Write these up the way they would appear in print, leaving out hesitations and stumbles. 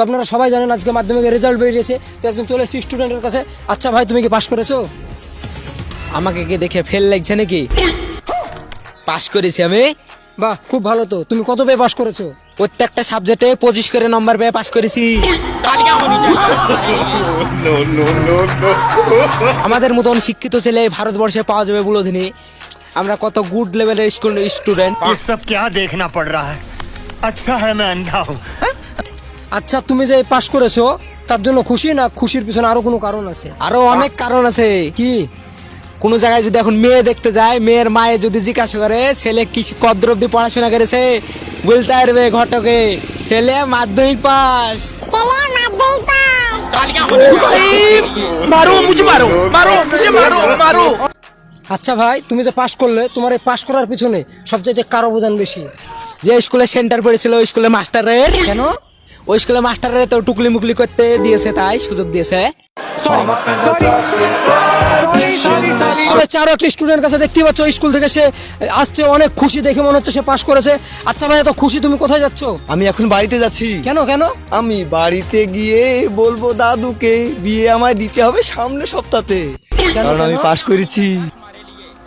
আপনারা সবাই জানেন আজকে মাধ্যমিকের রেজাল্ট বেরিয়েছে, তো একজন চলে এসেছি স্টুডেন্টের কাছে। আচ্ছা ভাই, তুমি কি পাস করেছো? আমাকে কি দেখে ফেল লাগছে নাকি? পাস করেছি আমি। বাহ, খুব ভালো। তো তুমি কত পেয়ে পাস করেছো? প্রত্যেকটা সাবজেক্টে 25 করে নম্বর পেয়ে পাস করেছি। আমাদের মতন শিক্ষিত ছেলে ভারতবর্ষে পাওয়া যাবে বলে দিনি। আমরা কত গুড লেভেলের স্টুডেন্ট। ये सब क्या देखना पड़ रहा है? अच्छा है मैं अंधा हूँ। আচ্ছা, তুমি যে পাস করেছো তার জন্য খুশি, না খুশির পিছনে আরো কোনো কারণ আছে? আরো অনেক কারণ আছে। কি? কোনো জায়গায় যদি এখন মেয়ে দেখতে যায়, মেয়ের মায়ে যদি জিজ্ঞাসা করে ছেলে কি কদ্র অব্দি পড়াশোনা করেছে, বলতে পারবে ঘটকে ছেলে মাধ্যমিক পাস। আচ্ছা ভাই, তুমি যে পাস করলে, তোমার এই পাস করার পিছনে সবচেয়ে কার অবদান বেশি? যে স্কুলে সেন্টার পড়েছিল ওই স্কুলে মাস্টারের। কেন? ওই স্কুলে মাস্টারের তো টুকলি মুকলি করতে দিয়েছে, তাই সুযোগ দিয়েছে। আরো একটা স্টুডেন্ট কাছে দেখতে পাচ্ছ, স্কুল থেকে সে আসছে, অনেক খুশি দেখে মনে হচ্ছে সে পাস করেছে। আচ্ছা ভাই, এত খুশি, তুমি কোথায় যাচ্ছ? আমি এখন বাড়িতে যাচ্ছি। কেন কেন? আমি বাড়িতে গিয়ে বলবো দাদুকে বিয়ে আমায় দিতে হবে সামনে সপ্তাহে, কারণ আমি পাশ করেছি।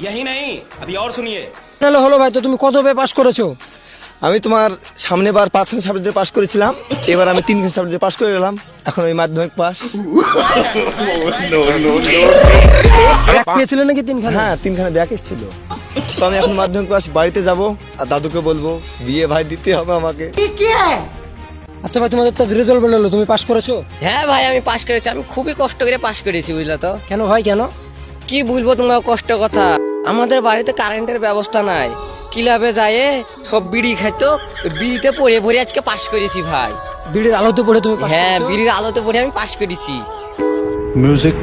यही नहीं, अभी और सुनिए। তাহলে হলো ভাই, তো তুমি কত পেয়ে পাস করেছো? আমি তোমার সামনে বার 5খান সাবজেক্টে পাশ করেছিলাম, এবার আমি 3খান সাবজেক্টে পাশ করে গেলাম, এখন আমি মাধ্যমিক পাস। এক পেয়েছিলে নাকি 3খানে? হ্যাঁ, 3খানে ব্যাক এসেছিল। তো আমি এখন মাধ্যমিক পাস, বাড়িতে যাব আর দাদুকে বলবো বিয়ে ভাই দিতে হবে আমাকে। আচ্ছা ভাই, তোমাদের তো রেজাল্ট বেরোলো, তুমি পাস করেছো? হ্যাঁ ভাই, আমি পাশ করেছি। আমি খুবই কষ্ট করে পাশ করেছি, বুঝলা তো। কেন ভাই, কেন? কি বলবো তোমার কষ্ট কথা। আমাদের বাড়িতে কারেন্টের ব্যবস্থা নাই, ক্লাবে যায় সব বিড়ি খাইতো, বিড়িতে পড়ে পড়ে আজকে পাশ করেছি ভাই। বিড়ির আলোতে পড়ে তুমি পাস হ্যাঁ, করেছো? বিড়ির আলোতে পড়ে আমি পাশ করেছি। Music.